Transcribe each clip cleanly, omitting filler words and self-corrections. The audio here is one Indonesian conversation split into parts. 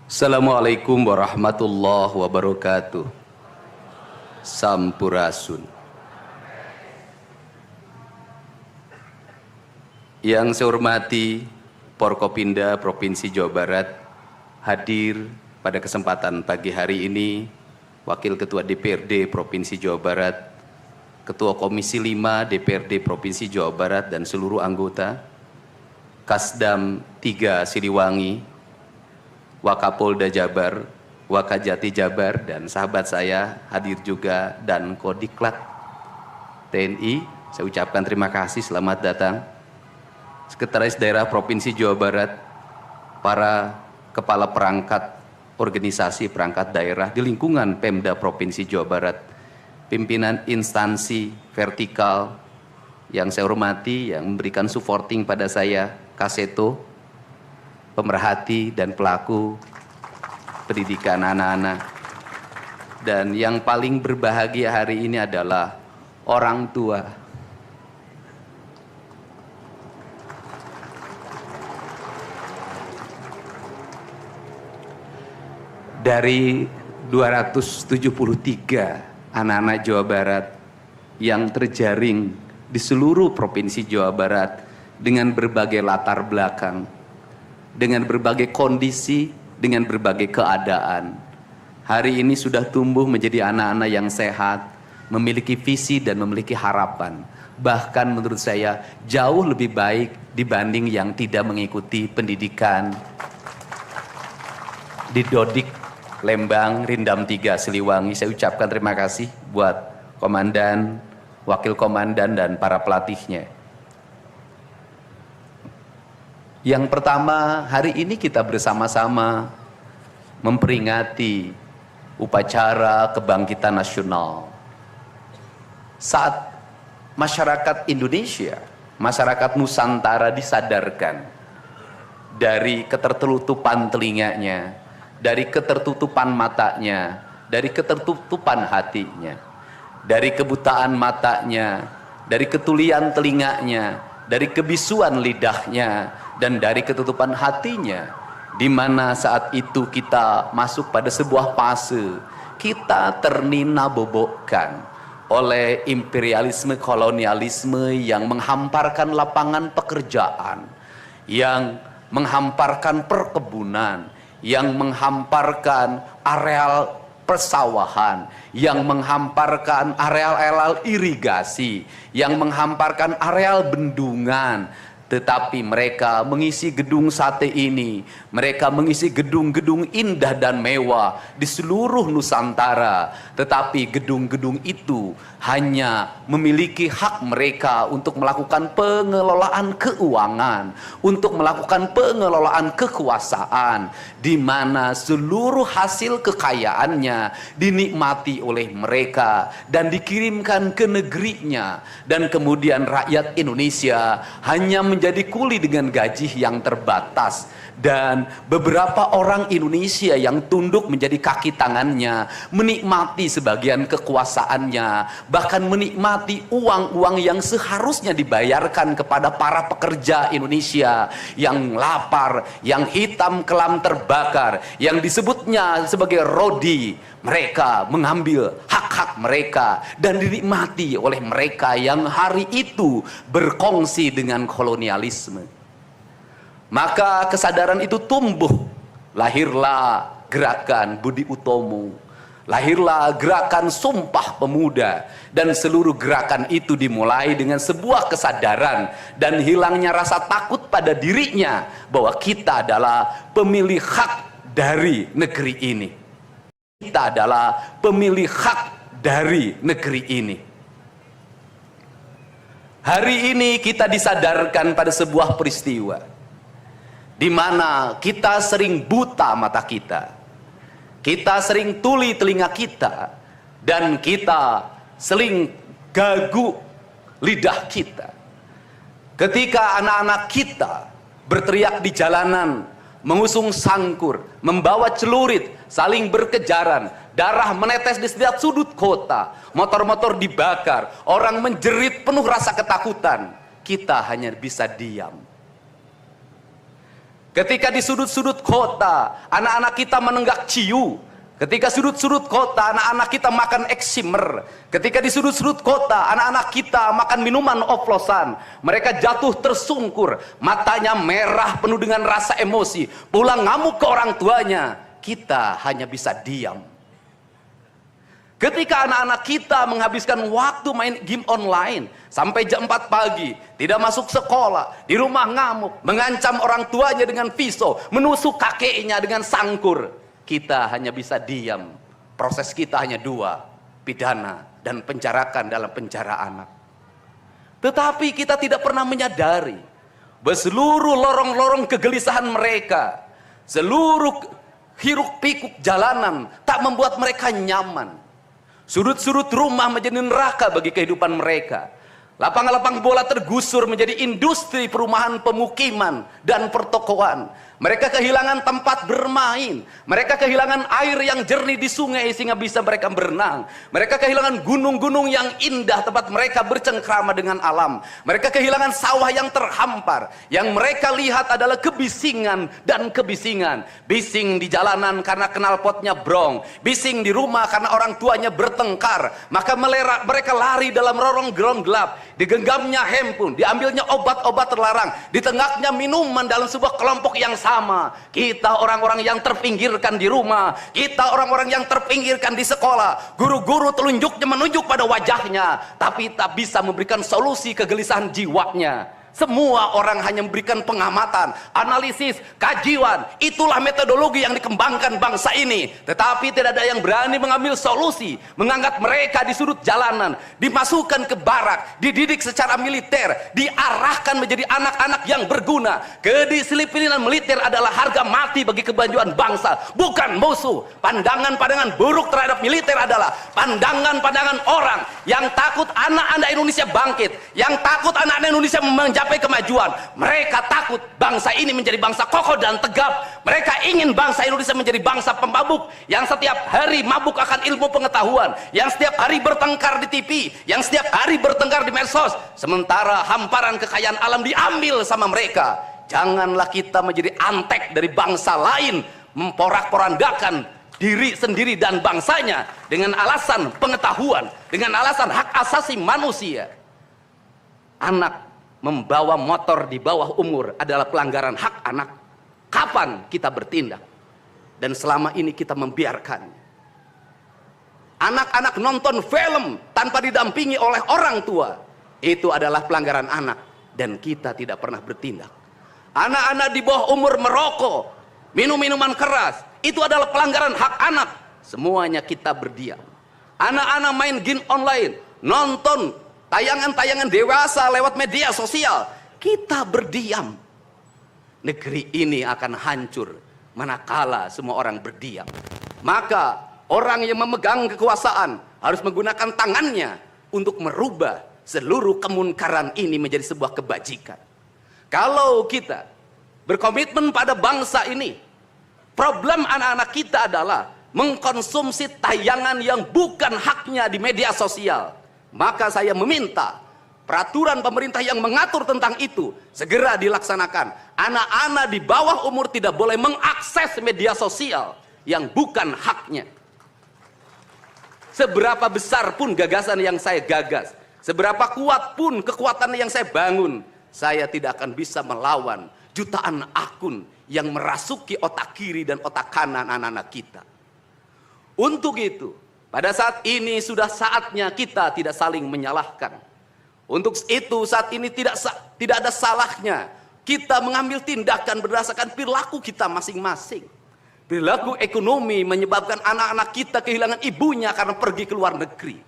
Assalamualaikum warahmatullahi wabarakatuh. Sampurasun. Yang saya hormati Forkopimda Provinsi Jawa Barat, hadir pada kesempatan pagi hari ini Wakil Ketua DPRD Provinsi Jawa Barat, Ketua Komisi 5 DPRD Provinsi Jawa Barat dan seluruh anggota, Kasdam 3 Siliwangi, Wakapolda Jabar, Wakajati Jabar, dan sahabat saya hadir juga, dan Kodiklat TNI. Saya ucapkan terima kasih, selamat datang. Sekretaris Daerah Provinsi Jawa Barat, para kepala perangkat organisasi perangkat daerah di lingkungan Pemda Provinsi Jawa Barat, pimpinan instansi vertikal yang saya hormati, yang memberikan supporting pada saya, Kaseto, pemerhati dan pelaku pendidikan anak-anak, dan yang paling berbahagia hari ini adalah orang tua. Dari 273 anak-anak Jawa Barat yang terjaring di seluruh provinsi Jawa Barat dengan berbagai latar belakang, dengan berbagai kondisi, dengan berbagai keadaan, hari ini sudah tumbuh menjadi anak-anak yang sehat, memiliki visi dan memiliki harapan. Bahkan menurut saya jauh lebih baik dibanding yang tidak mengikuti pendidikan di Dodik, Lembang, Rindam 3 Siliwangi. Saya ucapkan terima kasih buat komandan, wakil komandan, dan para pelatihnya. Yang pertama, hari ini kita bersama-sama memperingati upacara kebangkitan nasional. Saat masyarakat Indonesia, masyarakat Nusantara disadarkan dari ketertutupan telinganya, dari ketertutupan matanya, dari ketertutupan hatinya, dari kebutaan matanya, dari ketulian telinganya, dari kebisuan lidahnya, dan dari ketutupan hatinya, di mana saat itu kita masuk pada sebuah fase kita ternina-bobokkan oleh imperialisme kolonialisme yang menghamparkan lapangan pekerjaan, yang menghamparkan perkebunan, yang menghamparkan areal persawahan, yang menghamparkan areal-areal irigasi, yang menghamparkan areal bendungan. Tetapi mereka mengisi gedung sate ini, mereka mengisi gedung-gedung indah dan mewah di seluruh Nusantara. Tetapi gedung-gedung itu hanya memiliki hak mereka untuk melakukan pengelolaan keuangan, untuk melakukan pengelolaan kekuasaan, di mana seluruh hasil kekayaannya dinikmati oleh mereka dan dikirimkan ke negerinya, dan kemudian rakyat Indonesia hanya menjadi kuli dengan gaji yang terbatas, dan beberapa orang Indonesia yang tunduk menjadi kaki tangannya menikmati sebagian kekuasaannya, bahkan menikmati uang-uang yang seharusnya dibayarkan kepada para pekerja Indonesia yang lapar, yang hitam kelam terbakar, yang disebutnya sebagai rodi. Mereka mengambil hak-hak mereka dan dinikmati oleh mereka yang hari itu berkongsi dengan kolonialisme. Maka kesadaran itu tumbuh, lahirlah gerakan Budi Utomo, lahirlah gerakan Sumpah Pemuda, dan seluruh gerakan itu dimulai dengan sebuah kesadaran dan hilangnya rasa takut pada dirinya bahwa kita adalah pemilik hak dari negeri ini. Kita adalah pemilik hak dari negeri ini. Hari ini kita disadarkan pada sebuah peristiwa di mana kita sering buta mata kita, kita sering tuli telinga kita, dan kita sering gagu lidah kita. Ketika anak-anak kita berteriak di jalanan, mengusung sangkur, membawa celurit, saling berkejaran, darah menetes di setiap sudut kota, motor-motor dibakar, orang menjerit penuh rasa ketakutan, kita hanya bisa diam. Ketika di sudut-sudut kota, anak-anak kita menenggak ciu. Ketika sudut-sudut kota, anak-anak kita makan eksimer. Ketika di sudut-sudut kota, anak-anak kita makan minuman oplosan. Mereka jatuh tersungkur, matanya merah penuh dengan rasa emosi. Pulang ngamuk ke orang tuanya. Kita hanya bisa diam. Ketika anak-anak kita menghabiskan waktu main game online sampai jam 4 pagi, tidak masuk sekolah, di rumah ngamuk, mengancam orang tuanya dengan pisau, menusuk kakeknya dengan sangkur, kita hanya bisa diam. Proses kita hanya dua, pidana dan penjarakan dalam penjara anak. Tetapi kita tidak pernah menyadari bahwa seluruh lorong-lorong kegelisahan mereka, seluruh hiruk pikuk jalanan tak membuat mereka nyaman. Sudut-sudut rumah menjadi neraka bagi kehidupan mereka. Lapang-lapang bola tergusur menjadi industri perumahan, pemukiman dan pertokoan. Mereka kehilangan tempat bermain. Mereka kehilangan air yang jernih di sungai sehingga bisa mereka berenang. Mereka kehilangan gunung-gunung yang indah tempat mereka bercengkrama dengan alam. Mereka kehilangan sawah yang terhampar. Yang mereka lihat adalah kebisingan dan kebisingan. Bising di jalanan karena knalpotnya brong. Bising di rumah karena orang tuanya bertengkar. Maka mereka lari dalam lorong-lorong gelap. Digenggamnya handphone, diambilnya obat-obat terlarang, ditengahnya minuman dalam sebuah kelompok yang sama. Kita orang-orang yang terpinggirkan di rumah, kita orang-orang yang terpinggirkan di sekolah. Guru-guru telunjuknya menunjuk pada wajahnya, tapi tak bisa memberikan solusi kegelisahan jiwanya. Semua orang hanya memberikan pengamatan, analisis, kajian. Itulah metodologi yang dikembangkan bangsa ini. Tetapi tidak ada yang berani mengambil solusi, mengangkat mereka di sudut jalanan, dimasukkan ke barak, dididik secara militer, diarahkan menjadi anak-anak yang berguna. Kedisiplinan militer adalah harga mati bagi kemajuan bangsa, bukan musuh. Pandangan-pandangan buruk terhadap militer adalah pandangan-pandangan orang yang takut anak-anak Indonesia bangkit, yang takut anak-anak Indonesia mencapai kemajuan. Mereka takut bangsa ini menjadi bangsa kokoh dan tegap. Mereka ingin bangsa Indonesia menjadi bangsa pemabuk yang setiap hari mabuk akan ilmu pengetahuan, yang setiap hari bertengkar di TV, yang setiap hari bertengkar di medsos, sementara hamparan kekayaan alam diambil sama mereka. Janganlah kita menjadi antek dari bangsa lain, memporak-porandakan diri sendiri dan bangsanya dengan alasan pengetahuan, dengan alasan hak asasi manusia. Anak membawa motor di bawah umur adalah pelanggaran hak anak. Kapan kita bertindak? Dan selama ini kita membiarkannya. Anak-anak nonton film tanpa didampingi oleh orang tua, itu adalah pelanggaran anak, dan kita tidak pernah bertindak. Anak-anak di bawah umur merokok, minum minuman keras, itu adalah pelanggaran hak anak. Semuanya kita berdiam. Anak-anak main game online, nonton tayangan-tayangan dewasa lewat media sosial, kita berdiam. Negeri ini akan hancur manakala semua orang berdiam. Maka orang yang memegang kekuasaan harus menggunakan tangannya untuk merubah seluruh kemunkaran ini menjadi sebuah kebajikan. Kalau kita berkomitmen pada bangsa ini, problem anak-anak kita adalah mengkonsumsi tayangan yang bukan haknya di media sosial. Maka saya meminta peraturan pemerintah yang mengatur tentang itu segera dilaksanakan. Anak-anak di bawah umur tidak boleh mengakses media sosial yang bukan haknya. Seberapa besar pun gagasan yang saya gagas, seberapa kuat pun kekuatan yang saya bangun, saya tidak akan bisa melawan jutaan akun yang merasuki otak kiri dan otak kanan anak-anak kita. Untuk itu, pada saat ini sudah saatnya kita tidak saling menyalahkan. Untuk itu saat ini tidak ada salahnya kita mengambil tindakan berdasarkan perilaku kita masing-masing. Perilaku ekonomi menyebabkan anak-anak kita kehilangan ibunya karena pergi ke luar negeri.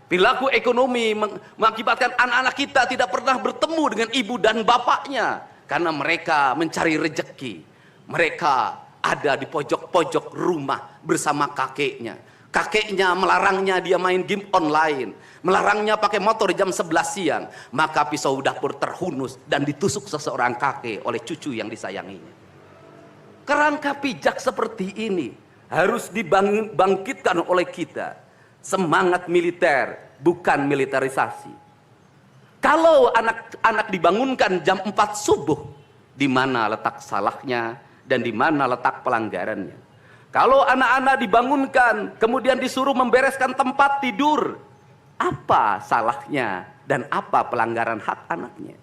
Perilaku ekonomi mengakibatkan anak-anak kita tidak pernah bertemu dengan ibu dan bapaknya karena mereka mencari rejeki. Mereka ada di pojok-pojok rumah bersama kakeknya. Kakeknya melarangnya dia main game online, melarangnya pakai motor jam 11 siang, maka pisau dapur terhunus dan ditusuk seseorang kakek oleh cucu yang disayanginya. Kerangka pijak seperti ini harus dibangkitkan oleh kita. Semangat militer, bukan militerisasi. Kalau anak-anak dibangunkan jam 4 subuh, di mana letak salahnya dan di mana letak pelanggarannya. Kalau anak-anak dibangunkan kemudian disuruh membereskan tempat tidur, apa salahnya dan apa pelanggaran hak anaknya?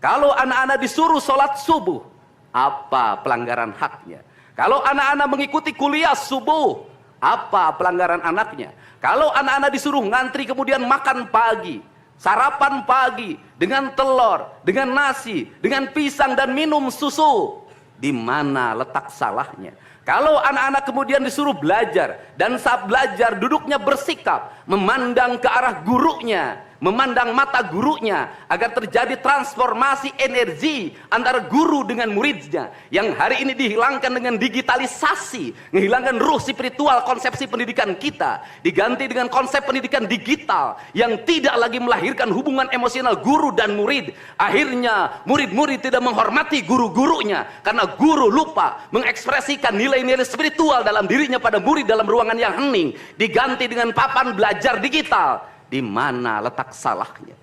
Kalau anak-anak disuruh sholat subuh, apa pelanggaran haknya? Kalau anak-anak mengikuti kuliah subuh, apa pelanggaran anaknya? Kalau anak-anak disuruh ngantri kemudian makan pagi, sarapan pagi dengan telur, dengan nasi, dengan pisang dan minum susu, di mana letak salahnya? Kalau anak-anak kemudian disuruh belajar, dan saat belajar duduknya bersikap, memandang ke arah gurunya, memandang mata gurunya, agar terjadi transformasi energi antara guru dengan muridnya, yang hari ini dihilangkan dengan digitalisasi, menghilangkan ruh spiritual konsepsi pendidikan kita, diganti dengan konsep pendidikan digital, yang tidak lagi melahirkan hubungan emosional guru dan murid. Akhirnya murid-murid tidak menghormati guru-gurunya, karena guru lupa mengekspresikan nilai-nilai spiritual dalam dirinya pada murid dalam ruangan yang hening, diganti dengan papan belajar digital. Di mana letak salahnya?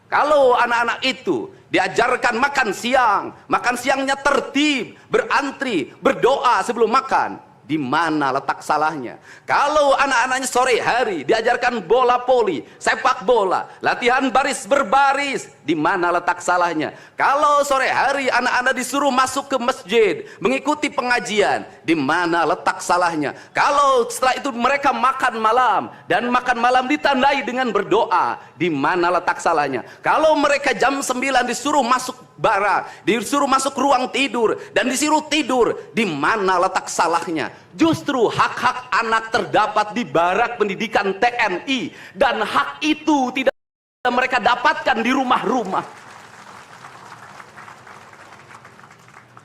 Kalau anak-anak itu diajarkan makan siangnya tertib, berantri, berdoa sebelum makan, di mana letak salahnya? Kalau anak-anaknya sore hari diajarkan bola voli, sepak bola, latihan baris berbaris, di mana letak salahnya? Kalau sore hari anak-anak disuruh masuk ke masjid, mengikuti pengajian, di mana letak salahnya? Kalau setelah itu mereka makan malam, dan makan malam ditandai dengan berdoa, di mana letak salahnya? Kalau mereka jam 9 disuruh masuk barak, disuruh masuk ruang tidur, dan disuruh tidur, di mana letak salahnya? Justru hak-hak anak terdapat di barak pendidikan TNI, dan hak itu tidak mereka dapatkan di rumah-rumah.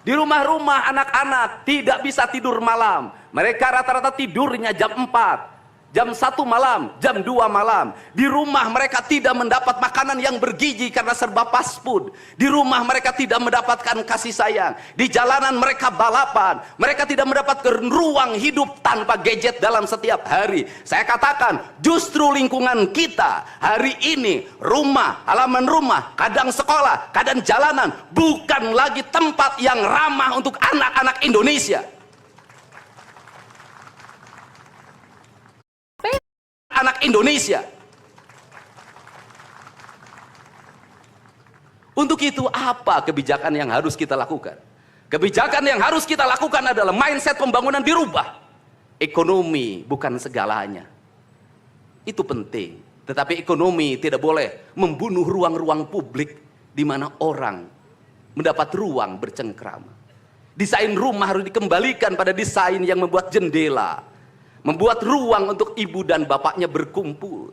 Di rumah-rumah anak-anak tidak bisa tidur malam. Mereka rata-rata tidurnya jam 4, jam 1 malam, jam 2 malam. Di rumah mereka tidak mendapat makanan yang bergizi karena serba fast food. Di rumah mereka tidak mendapatkan kasih sayang. Di jalanan mereka balapan. Mereka tidak mendapatkan ruang hidup tanpa gadget dalam setiap hari. Saya katakan, justru lingkungan kita hari ini, rumah, halaman rumah, kadang sekolah, kadang jalanan, bukan lagi tempat yang ramah untuk anak-anak Indonesia. Anak Indonesia. Untuk itu apa kebijakan yang harus kita lakukan? Kebijakan yang harus kita lakukan adalah mindset pembangunan dirubah. Ekonomi bukan segalanya. Itu penting. Tetapi ekonomi tidak boleh membunuh ruang-ruang publik di mana orang mendapat ruang bercengkrama. Desain rumah harus dikembalikan pada desain yang membuat jendela, membuat ruang untuk ibu dan bapaknya berkumpul.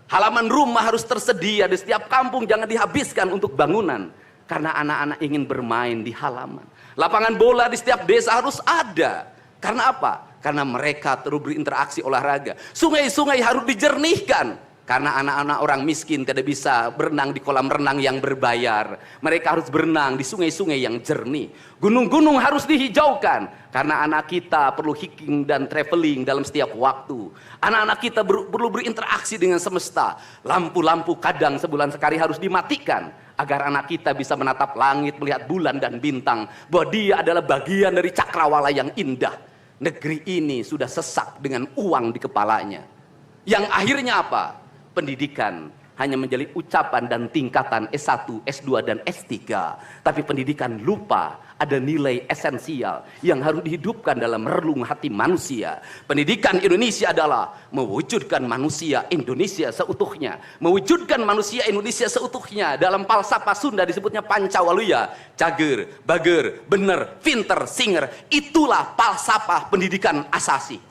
Halaman rumah harus tersedia di setiap kampung, jangan dihabiskan untuk bangunan, karena anak-anak ingin bermain di halaman. Lapangan bola di setiap desa harus ada. Karena apa? Karena mereka terus berinteraksi olahraga. Sungai-sungai harus dijernihkan, karena anak-anak orang miskin tidak bisa berenang di kolam renang yang berbayar. Mereka harus berenang di sungai-sungai yang jernih. Gunung-gunung harus dihijaukan, karena anak kita perlu hiking dan traveling dalam setiap waktu. Anak-anak kita perlu berinteraksi dengan semesta. Lampu-lampu kadang sebulan sekali harus dimatikan, agar anak kita bisa menatap langit, melihat bulan dan bintang, bahwa dia adalah bagian dari cakrawala yang indah. Negeri ini sudah sesak dengan uang di kepalanya, yang akhirnya apa? Pendidikan hanya menjadi ucapan dan tingkatan S1, S2, dan S3. Tapi pendidikan lupa ada nilai esensial yang harus dihidupkan dalam relung hati manusia. Pendidikan Indonesia adalah mewujudkan manusia Indonesia seutuhnya. Mewujudkan manusia Indonesia seutuhnya. Dalam falsafah Sunda disebutnya Pancawaluya. Cager, bager, bener, pinter, singer. Itulah falsafah pendidikan asasi.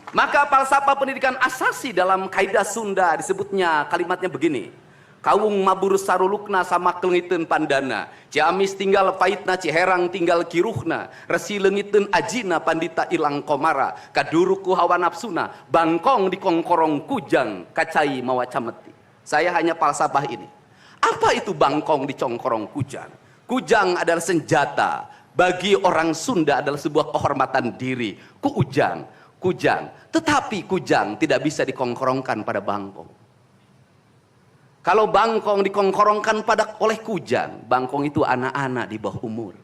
Maka falsafah pendidikan asasi dalam kaidah Sunda disebutnya, kalimatnya begini: Kawung mabur sarulukna sama kelengiten pandana, Ciamis tinggal paitna, Ciherang tinggal kiruhna, Resi lengiten ajina pandita ilang komara, Kaduruku hawa nafsuna, Bangkong di kongkorong kujang, Kacai mawacameti. Saya hanya falsafah ini. Apa itu bangkong di congkorong kujang? Kujang adalah senjata. Bagi orang Sunda adalah sebuah kehormatan diri. Kujang. Tetapi kujang tidak bisa dikongkorongkan pada bangkong. Kalau bangkong dikongkorongkan oleh kujang, bangkong itu anak-anak di bawah umur.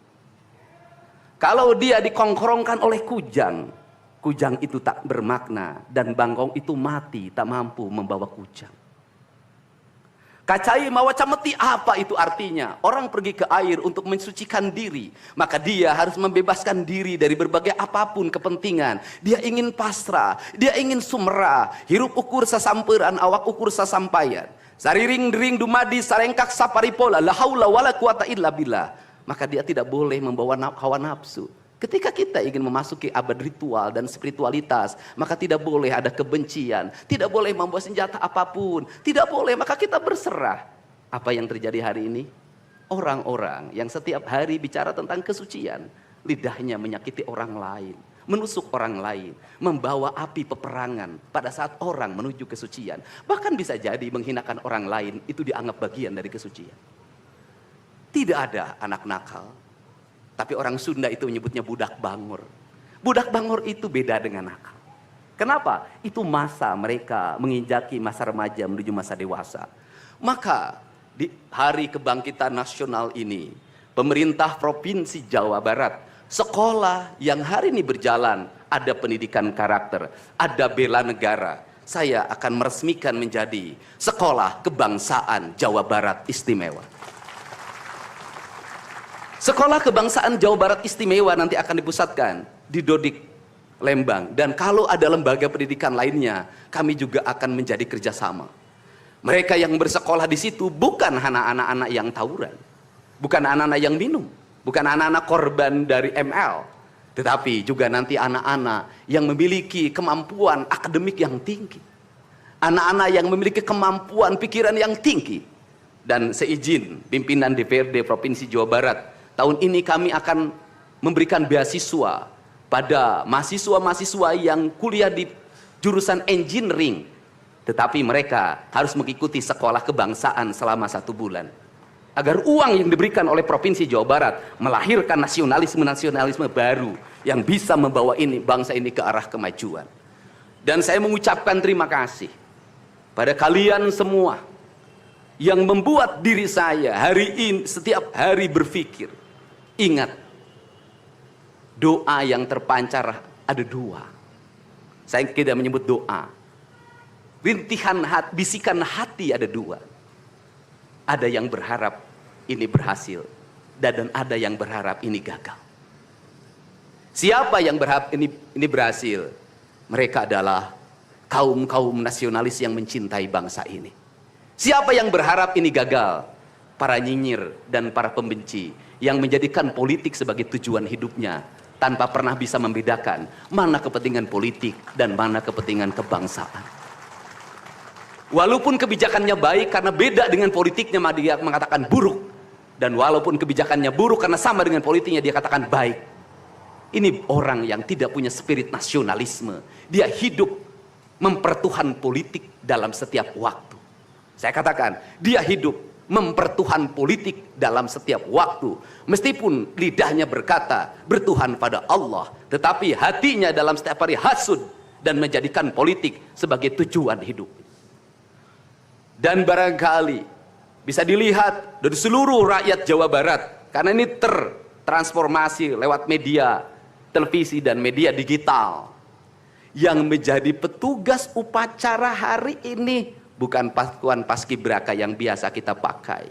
Kalau dia dikongkorongkan oleh kujang, kujang itu tak bermakna dan bangkong itu mati, tak mampu membawa kujang. Kacai mawaca meti, apa itu artinya? Orang pergi ke air untuk mensucikan diri, maka dia harus membebaskan diri dari berbagai apapun kepentingan. Dia ingin pasrah, dia ingin sumera, hirup ukur sasamperan, awak ukur sasampayan. Sariring dering dumadi sarengkak saparipola, la haula wala quwata illa billah. Maka dia tidak boleh membawa hawa nafsu. Ketika kita ingin memasuki abad ritual dan spiritualitas, maka tidak boleh ada kebencian, tidak boleh membawa senjata apapun, tidak boleh, maka kita berserah. Apa yang terjadi hari ini? Orang-orang yang setiap hari bicara tentang kesucian, lidahnya menyakiti orang lain, menusuk orang lain, membawa api peperangan pada saat orang menuju kesucian. Bahkan bisa jadi menghinakan orang lain, itu dianggap bagian dari kesucian. Tidak ada anak nakal. Tapi orang Sunda itu menyebutnya budak bangor. Budak bangor itu beda dengan nakal. Kenapa? Itu masa mereka menginjaki masa remaja menuju masa dewasa. Maka di hari kebangkitan nasional ini, pemerintah Provinsi Jawa Barat, sekolah yang hari ini berjalan, ada pendidikan karakter, ada bela negara. Saya akan meresmikan menjadi Sekolah Kebangsaan Jawa Barat Istimewa. Sekolah Kebangsaan Jawa Barat Istimewa nanti akan dipusatkan di Dodik, Lembang. Dan kalau ada lembaga pendidikan lainnya, kami juga akan menjadi kerjasama. Mereka yang bersekolah di situ bukan anak-anak yang tawuran, bukan anak-anak yang minum, bukan anak-anak korban dari ML, tetapi juga nanti anak-anak yang memiliki kemampuan akademik yang tinggi, anak-anak yang memiliki kemampuan pikiran yang tinggi. Dan seizin pimpinan DPRD Provinsi Jawa Barat, tahun ini kami akan memberikan beasiswa pada mahasiswa-mahasiswa yang kuliah di jurusan engineering. Tetapi mereka harus mengikuti sekolah kebangsaan selama 1 bulan. Agar uang yang diberikan oleh Provinsi Jawa Barat melahirkan nasionalisme-nasionalisme baru yang bisa membawa bangsa ini ke arah kemajuan. Dan saya mengucapkan terima kasih pada kalian semua yang membuat diri saya hari ini setiap hari berpikir. Ingat, doa yang terpancar ada 2. Saya tidak menyebut doa. Rintihan hati, bisikan hati ada 2. Ada yang berharap ini berhasil, dan ada yang berharap ini gagal. Siapa yang berharap ini berhasil? Mereka adalah kaum-kaum nasionalis yang mencintai bangsa ini. Siapa yang berharap ini gagal? Para nyinyir dan para pembenci yang menjadikan politik sebagai tujuan hidupnya tanpa pernah bisa membedakan mana kepentingan politik dan mana kepentingan kebangsaan. Walaupun kebijakannya baik karena beda dengan politiknya, dia mengatakan buruk. Dan walaupun kebijakannya buruk karena sama dengan politiknya, dia katakan baik. Ini orang yang tidak punya spirit nasionalisme. Dia hidup mempertuhan politik dalam setiap waktu. Saya katakan, dia hidup mempertuhan politik dalam setiap waktu. Meskipun lidahnya berkata bertuhan pada Allah, tetapi hatinya dalam setiap hari hasud dan menjadikan politik sebagai tujuan hidup. Dan barangkali bisa dilihat dari seluruh rakyat Jawa Barat, karena ini tertransformasi lewat media televisi dan media digital, yang menjadi petugas upacara hari ini bukan pasukan paskibraka yang biasa kita pakai,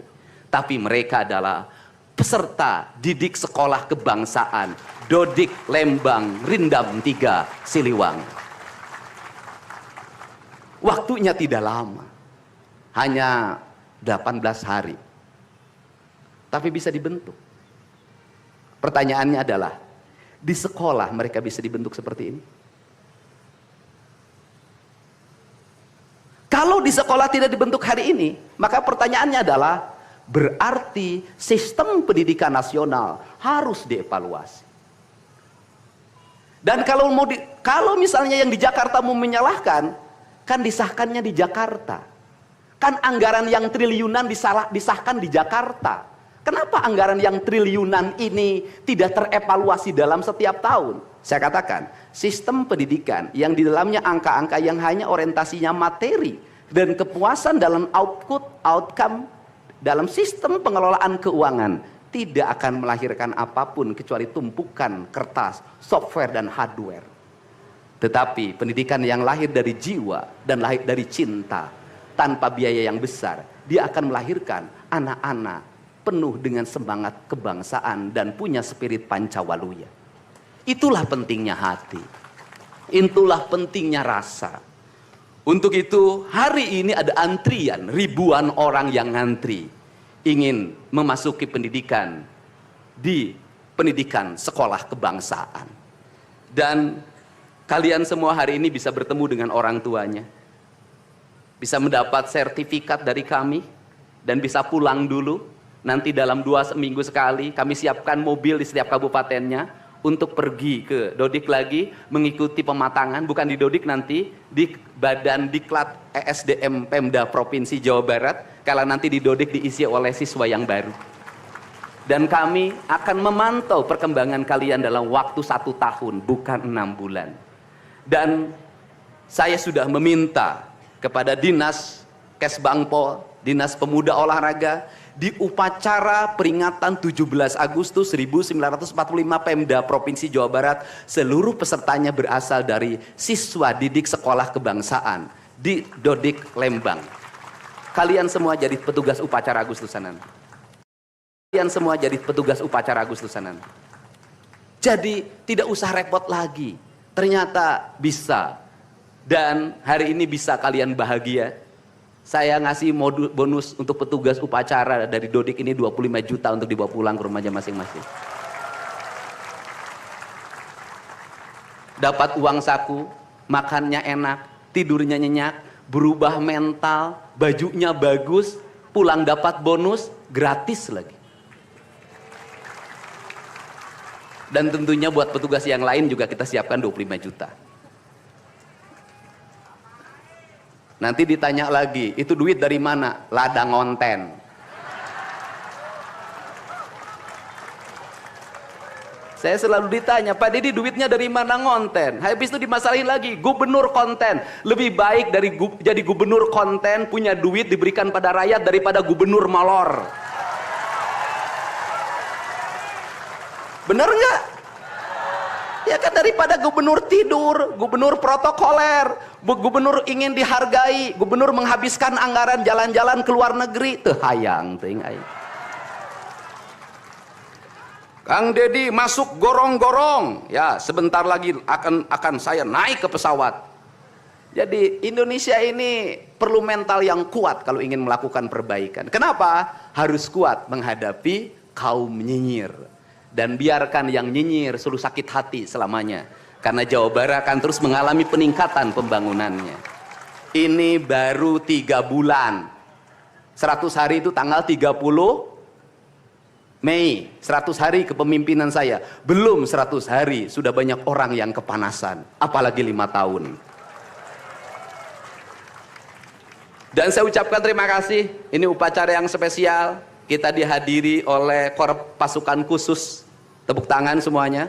tapi mereka adalah peserta didik sekolah kebangsaan Dodik, Lembang, Rindam 3, Siliwangi. Waktunya tidak lama, hanya 18 hari, tapi bisa dibentuk. Pertanyaannya adalah, di sekolah mereka bisa dibentuk seperti ini? Kalau di sekolah tidak dibentuk hari ini, maka pertanyaannya adalah, berarti sistem pendidikan nasional harus dievaluasi. Dan kalau misalnya yang di Jakarta mau menyalahkan, kan disahkannya di Jakarta. Kan anggaran yang triliunan disahkan di Jakarta. Kenapa anggaran yang triliunan ini tidak terevaluasi dalam setiap tahun? Saya katakan, sistem pendidikan yang di dalamnya angka-angka yang hanya orientasinya materi Dan kepuasan dalam outcome dalam sistem pengelolaan keuangan tidak akan melahirkan apapun kecuali tumpukan kertas, software dan hardware. Tetapi pendidikan yang lahir dari jiwa dan lahir dari cinta tanpa biaya yang besar, dia akan melahirkan anak-anak penuh dengan semangat kebangsaan dan punya spirit Pancawaluya. Itulah pentingnya hati. Itulah pentingnya rasa. Untuk itu hari ini ada antrian, ribuan orang yang ngantri ingin memasuki pendidikan di pendidikan sekolah kebangsaan. Dan kalian semua hari ini bisa bertemu dengan orang tuanya, bisa mendapat sertifikat dari kami, dan bisa pulang dulu. Nanti dalam 2 minggu sekali kami siapkan mobil di setiap kabupatennya untuk pergi ke Dodik lagi, mengikuti pematangan, bukan di Dodik nanti, di Badan Diklat ESDM Pemda Provinsi Jawa Barat, kalau nanti di Dodik diisi oleh siswa yang baru. Dan kami akan memantau perkembangan kalian dalam waktu 1 tahun, bukan 6 bulan. Dan saya sudah meminta kepada Dinas Kesbangpol, Dinas Pemuda Olahraga, di upacara peringatan 17 Agustus 1945 Pemda Provinsi Jawa Barat, seluruh pesertanya berasal dari siswa didik sekolah kebangsaan di Dodik Lembang. Kalian semua jadi petugas upacara Agustusanan. Kalian semua jadi petugas upacara Agustusanan. Jadi tidak usah repot lagi. Ternyata bisa. Dan hari ini bisa kalian bahagia. Saya ngasih bonus untuk petugas upacara dari Dodik ini 25 juta untuk dibawa pulang ke rumahnya masing-masing. Dapat uang saku, makannya enak, tidurnya nyenyak, berubah mental, bajunya bagus, pulang dapat bonus, gratis lagi. Dan tentunya buat petugas yang lain juga kita siapkan 25 juta. Nanti ditanya lagi, itu duit dari mana? Ladang ngonten. Saya selalu ditanya, Pak Didi duitnya dari mana ngonten? Habis itu dimasalahin lagi, gubernur konten. Lebih baik dari jadi gubernur konten, punya duit diberikan pada rakyat daripada gubernur molor. Bener nggak? Ya kan, daripada gubernur tidur, gubernur protokoler, gubernur ingin dihargai, gubernur menghabiskan anggaran jalan-jalan ke luar negeri, teu hayang teuing aing. Kang Dedi masuk gorong-gorong, ya sebentar lagi akan saya naik ke pesawat. Jadi Indonesia ini perlu mental yang kuat kalau ingin melakukan perbaikan. Kenapa? Harus kuat menghadapi kaum nyinyir. Dan biarkan yang nyinyir selalu sakit hati selamanya. Karena Jawa Barat akan terus mengalami peningkatan pembangunannya. Ini baru 3 bulan. 100 hari itu tanggal 30 Mei. 100 hari kepemimpinan saya. Belum 100 hari, sudah banyak orang yang kepanasan. Apalagi 5 tahun. Dan saya ucapkan terima kasih. Ini upacara yang spesial. Kita dihadiri oleh Korps Pasukan Khusus. Tepuk tangan semuanya.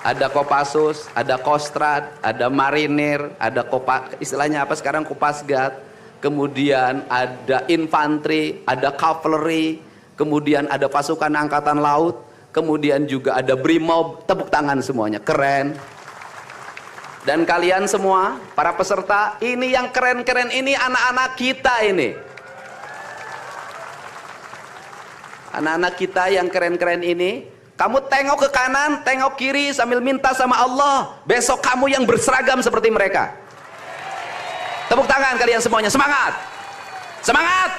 Ada Kopassus, ada Kostrad, ada Marinir, ada istilahnya apa sekarang, Kopasgat. Kemudian ada infanteri, ada cavalry, kemudian ada pasukan angkatan laut, kemudian juga ada Brimob. Tepuk tangan semuanya, keren. Dan kalian semua, para peserta, ini yang keren-keren ini anak-anak kita ini. Anak-anak kita yang keren-keren ini, kamu tengok ke kanan, tengok kiri sambil minta sama Allah, besok kamu yang berseragam seperti mereka. Tepuk tangan kalian semuanya, semangat! Semangat!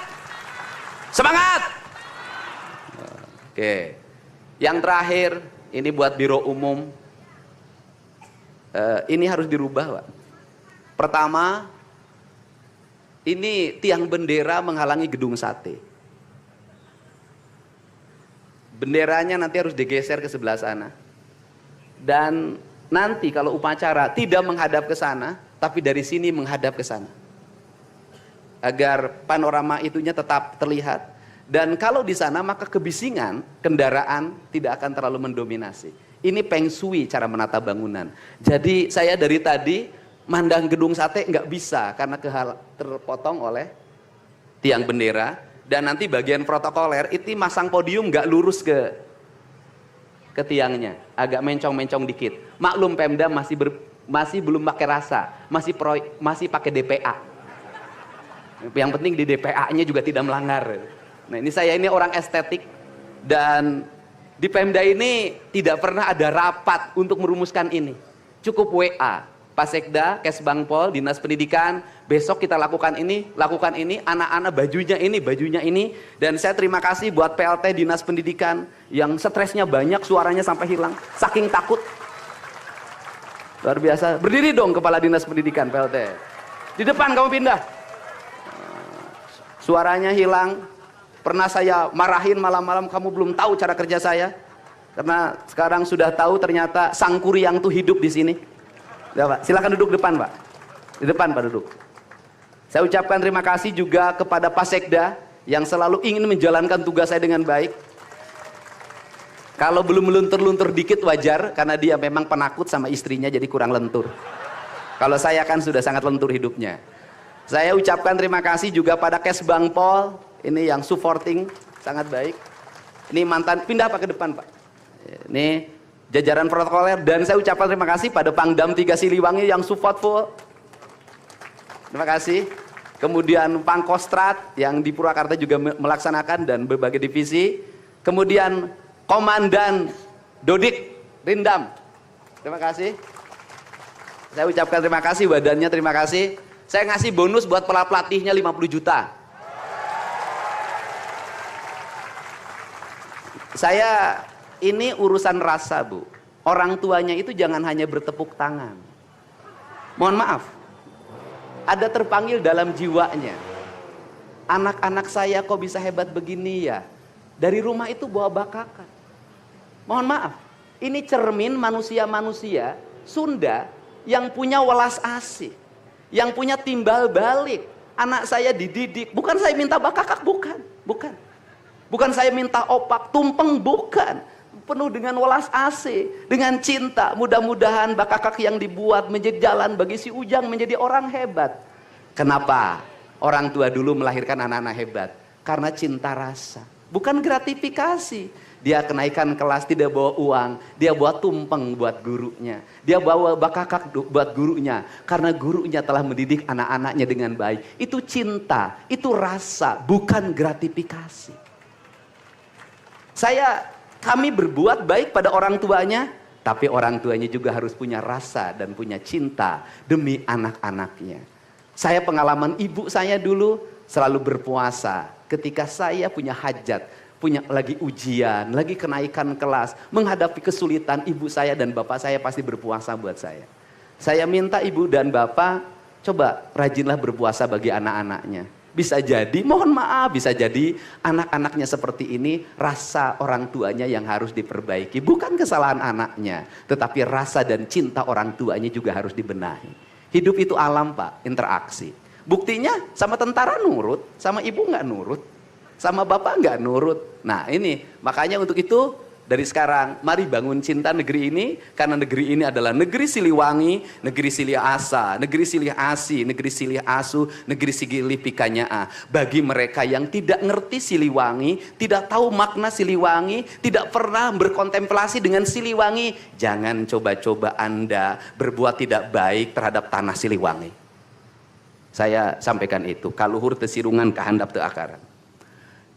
Semangat! Oke. Yang terakhir, ini buat Biro Umum. Ini harus dirubah, Pak. Pertama, ini tiang bendera menghalangi gedung sate. Benderanya nanti harus digeser ke sebelah sana. Dan nanti kalau upacara tidak menghadap ke sana, tapi dari sini menghadap ke sana. Agar panorama itunya tetap terlihat. Dan kalau di sana maka kebisingan kendaraan tidak akan terlalu mendominasi. Ini Feng Shui cara menata bangunan. Jadi saya dari tadi Mandang gedung sate nggak bisa karena terpotong oleh tiang bendera. Dan nanti bagian protokoler itu masang podium nggak lurus ke tiangnya, agak mencong-mencong dikit. Maklum Pemda masih belum pakai rasa, masih pakai DPA. Yang penting di DPA-nya juga tidak melanggar. Nah ini saya ini orang estetik, dan di Pemda ini tidak pernah ada rapat untuk merumuskan ini. Cukup WA, Pak Sekda, Kesbangpol, Dinas Pendidikan, besok kita lakukan ini, anak-anak bajunya ini. Dan saya terima kasih buat PLT Dinas Pendidikan yang stresnya banyak, suaranya sampai hilang, saking takut. Luar biasa. Berdiri dong Kepala Dinas Pendidikan PLT. Di depan kamu pindah. Suaranya hilang. Pernah saya marahin malam-malam, kamu belum tahu cara kerja saya. Karena sekarang sudah tahu ternyata Sang Kuryang tuh hidup di sini. Ya, Pak. Silakan duduk depan, Pak. Di depan, Pak, duduk. Saya ucapkan terima kasih juga kepada Pak Sekda yang selalu ingin menjalankan tugas saya dengan baik. Kalau belum meluntur-luntur dikit wajar, karena dia memang penakut sama istrinya jadi kurang lentur. Kalau saya kan sudah sangat lentur hidupnya. Saya ucapkan terima kasih juga pada Kesbangpol, ini yang supporting sangat baik. Ini mantan, pindah Pak ke depan Pak. Ini jajaran protokoler, dan saya ucapkan terima kasih pada Pangdam 3 Siliwangi yang support full. Terima kasih. Kemudian Pangkostrat yang di Purwakarta juga melaksanakan dan berbagai divisi. Kemudian Komandan Dodik Rindam. Terima kasih. Saya ucapkan terima kasih, badannya terima kasih. Saya ngasih bonus buat pelatihnya 50 juta. Saya ini urusan rasa, Bu. Orang tuanya itu jangan hanya bertepuk tangan. Mohon maaf. Ada terpanggil dalam jiwanya. Anak-anak saya kok bisa hebat begini ya? Dari rumah itu bawa bakakan. Mohon maaf. Ini cermin manusia-manusia Sunda yang punya welas asih. Yang punya timbal balik. Anak saya dididik. Bukan saya minta bakakak, bukan. Bukan saya minta opak, tumpeng, bukan. Penuh dengan welas asih, dengan cinta. Mudah-mudahan bakakak yang dibuat menjadi jalan bagi si Ujang menjadi orang hebat. Kenapa orang tua dulu melahirkan anak-anak hebat? Karena cinta rasa, bukan gratifikasi. Dia kenaikan kelas tidak bawa uang, dia bawa tumpeng buat gurunya. Dia bawa bakakak buat gurunya, karena gurunya telah mendidik anak-anaknya dengan baik. Itu cinta, itu rasa, bukan gratifikasi. Kami berbuat baik pada orang tuanya, tapi orang tuanya juga harus punya rasa dan punya cinta demi anak-anaknya. Saya pengalaman ibu saya dulu selalu berpuasa ketika saya punya hajat, punya lagi ujian, lagi kenaikan kelas, menghadapi kesulitan, ibu saya dan bapak saya pasti berpuasa buat saya. Saya minta ibu dan bapak, coba rajinlah berpuasa bagi anak-anaknya. Bisa jadi, mohon maaf, bisa jadi anak-anaknya seperti ini, rasa orang tuanya yang harus diperbaiki. Bukan kesalahan anaknya, tetapi rasa dan cinta orang tuanya juga harus dibenahi. Hidup itu alam Pak, interaksi. Buktinya sama tentara nurut, sama ibu nggak nurut, sama bapak nggak nurut. Nah ini, makanya untuk itu dari sekarang mari bangun cinta negeri ini, karena negeri ini adalah negeri Siliwangi, negeri Silih Asa, negeri Silih Asi, negeri Silih Asu, negeri Silih Pikanyaa. Bagi mereka yang tidak ngerti Siliwangi, tidak tahu makna Siliwangi, tidak pernah berkontemplasi dengan Siliwangi, jangan coba-coba Anda berbuat tidak baik terhadap tanah Siliwangi. Saya sampaikan itu, kaluhur tesirungan kahandap teu akaran.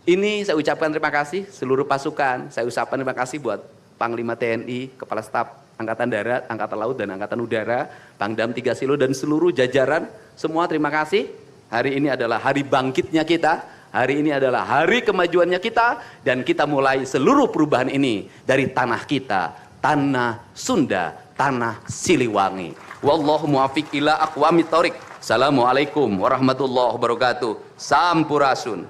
Ini saya ucapkan terima kasih seluruh pasukan. Saya ucapkan terima kasih buat Panglima TNI, Kepala Staf Angkatan Darat, Angkatan Laut dan Angkatan Udara, Pangdam 3 Silo dan seluruh jajaran. Semua terima kasih. Hari ini adalah hari bangkitnya kita. Hari ini adalah hari kemajuannya kita. Dan kita mulai seluruh perubahan ini dari tanah kita, tanah Sunda, tanah Siliwangi. Wallahu muwaffiq ila aqwamit thoriq. Assalamualaikum warahmatullahi wabarakatuh. Sampurasun.